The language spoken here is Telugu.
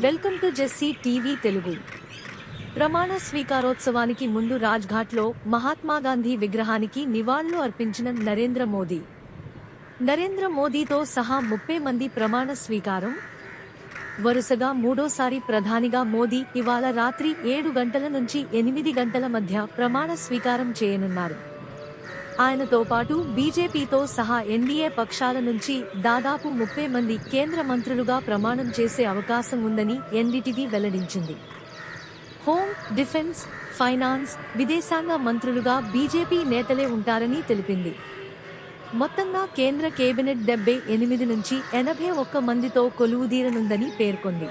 వెల్కమ్ టు జెస్సీ టీవీ తెలుగు. ప్రమాణ స్వీకారోత్సవానికి ముందు రాజ్ఘాట్లో మహాత్మాగాంధీ విగ్రహానికి నివాళులు అర్పించిన నరేంద్ర మోదీతో సహా 30 మంది ప్రమాణ స్వీకారం. వరుసగా మూడోసారి ప్రధానిగా మోదీ ఇవాళ రాత్రి 7 గంటల నుంచి 8 గంటల మధ్య ప్రమాణ స్వీకారం చేయనున్నారు. ఆయనతో పాటు బీజేపీతో సహా ఎన్డీఏ పక్షాల నుంచి దాదాపు 30 మంది కేంద్ర మంత్రులుగా ప్రమాణం చేసే అవకాశం ఉందని ఎన్డీటీవీ వెల్లడించింది. హోం, డిఫెన్స్, ఫైనాన్స్, విదేశాంగ మంత్రులుగా బీజేపీ నేతలే ఉంటారని తెలిపింది. మొత్తంగా కేంద్ర కేబినెట్ 78 నుంచి 81 మందితో కొలువుదీరనుందని పేర్కొంది.